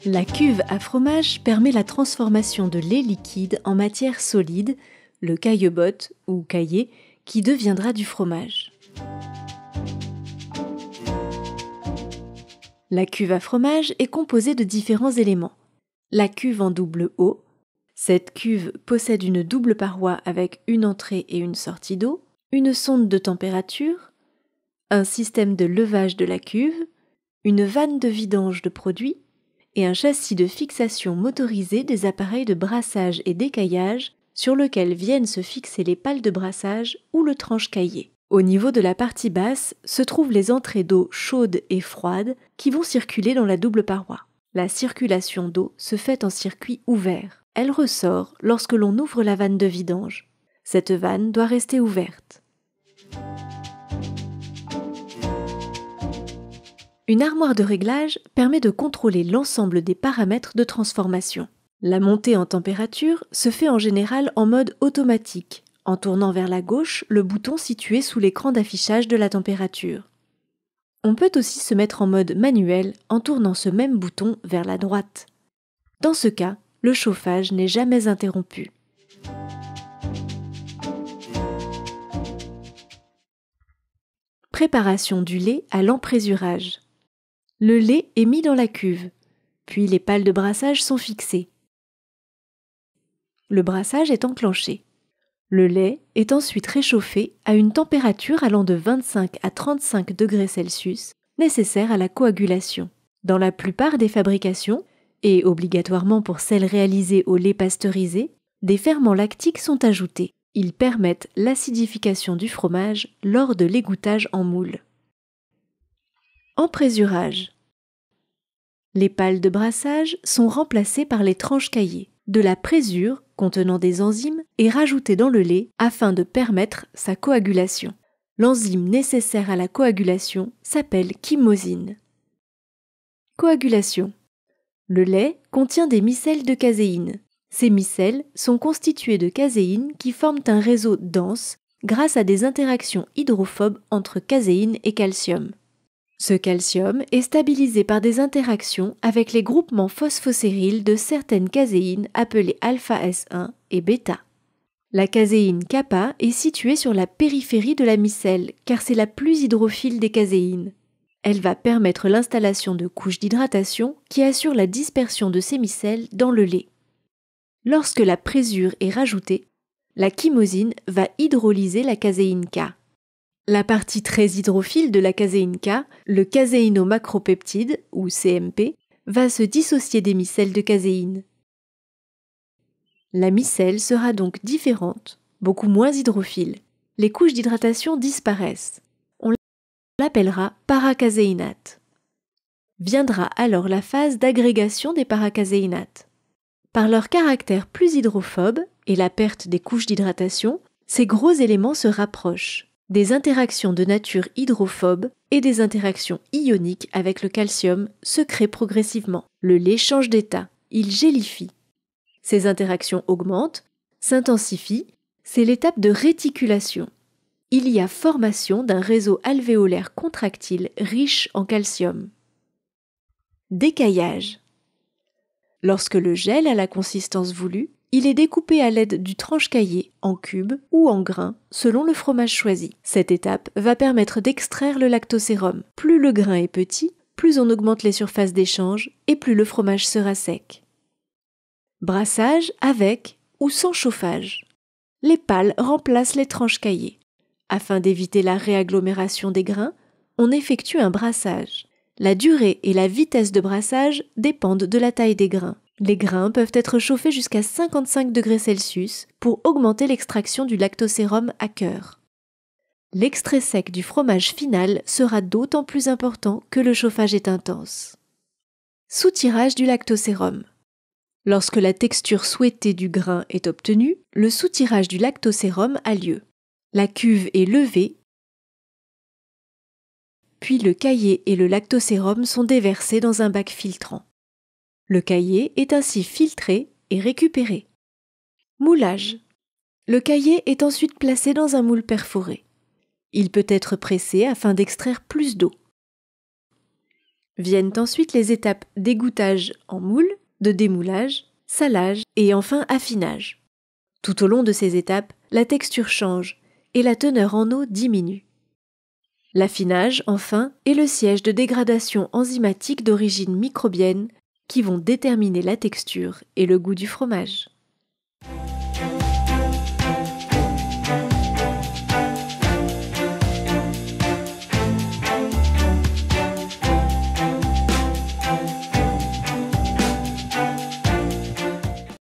La cuve à fromage permet la transformation de lait liquide en matière solide, le caillebotte ou caillé, qui deviendra du fromage. La cuve à fromage est composée de différents éléments. La cuve en double eau. Cette cuve possède une double paroi avec une entrée et une sortie d'eau, une sonde de température, un système de levage de la cuve, une vanne de vidange de produits et un châssis de fixation motorisé des appareils de brassage et d'écaillage sur lequel viennent se fixer les pales de brassage ou le tranche-caillé. Au niveau de la partie basse se trouvent les entrées d'eau chaude et froide qui vont circuler dans la double paroi. La circulation d'eau se fait en circuit ouvert. Elle ressort lorsque l'on ouvre la vanne de vidange. Cette vanne doit rester ouverte. Une armoire de réglage permet de contrôler l'ensemble des paramètres de transformation. La montée en température se fait en général en mode automatique, en tournant vers la gauche le bouton situé sous l'écran d'affichage de la température. On peut aussi se mettre en mode manuel en tournant ce même bouton vers la droite. Dans ce cas, le chauffage n'est jamais interrompu. Préparation du lait à l'emprésurage. Le lait est mis dans la cuve, puis les pales de brassage sont fixées. Le brassage est enclenché. Le lait est ensuite réchauffé à une température allant de 25 à 35 degrés Celsius, nécessaire à la coagulation. Dans la plupart des fabrications, et obligatoirement pour celles réalisées au lait pasteurisé, des ferments lactiques sont ajoutés. Ils permettent l'acidification du fromage lors de l'égouttage en moule. Emprésurage. Les pales de brassage sont remplacées par les tranches-caillé. De la présure, contenant des enzymes, est rajoutée dans le lait afin de permettre sa coagulation. L'enzyme nécessaire à la coagulation s'appelle chymosine. Coagulation. Le lait contient des micelles de caséine. Ces micelles sont constituées de caséine qui forment un réseau dense grâce à des interactions hydrophobes entre caséine et calcium. Ce calcium est stabilisé par des interactions avec les groupements phosphocériles de certaines caséines appelées alpha-S1 et bêta. La caséine kappa est située sur la périphérie de la micelle car c'est la plus hydrophile des caséines. Elle va permettre l'installation de couches d'hydratation qui assurent la dispersion de ces micelles dans le lait. Lorsque la présure est rajoutée, la chymosine va hydrolyser la caséine K. La partie très hydrophile de la caséine K, le caséinomacropeptide, ou CMP, va se dissocier des micelles de caséine. La micelle sera donc différente, beaucoup moins hydrophile. Les couches d'hydratation disparaissent. On l'appellera paracaséinate. Viendra alors la phase d'agrégation des paracaséinates. Par leur caractère plus hydrophobe et la perte des couches d'hydratation, ces gros éléments se rapprochent. Des interactions de nature hydrophobe et des interactions ioniques avec le calcium se créent progressivement. Le lait change d'état, il gélifie. Ces interactions augmentent, s'intensifient, c'est l'étape de réticulation. Il y a formation d'un réseau alvéolaire contractile riche en calcium. Décaillage. Lorsque le gel a la consistance voulue, il est découpé à l'aide du tranche-caillé en cubes ou en grains selon le fromage choisi. Cette étape va permettre d'extraire le lactosérum. Plus le grain est petit, plus on augmente les surfaces d'échange et plus le fromage sera sec. Brassage avec ou sans chauffage. Les pales remplacent les tranches-caillé. Afin d'éviter la réagglomération des grains, on effectue un brassage. La durée et la vitesse de brassage dépendent de la taille des grains. Les grains peuvent être chauffés jusqu'à 55 degrés Celsius pour augmenter l'extraction du lactosérum à cœur. L'extrait sec du fromage final sera d'autant plus important que le chauffage est intense. Soutirage du lactosérum. Lorsque la texture souhaitée du grain est obtenue, le soutirage du lactosérum a lieu. La cuve est levée, puis le caillé et le lactosérum sont déversés dans un bac filtrant. Le caillé est ainsi filtré et récupéré. Moulage. Le caillé est ensuite placé dans un moule perforé. Il peut être pressé afin d'extraire plus d'eau. Viennent ensuite les étapes d'égouttage en moule, de démoulage, salage et enfin affinage. Tout au long de ces étapes, la texture change et la teneur en eau diminue. L'affinage, enfin, est le siège de dégradation enzymatique d'origine microbienne qui vont déterminer la texture et le goût du fromage.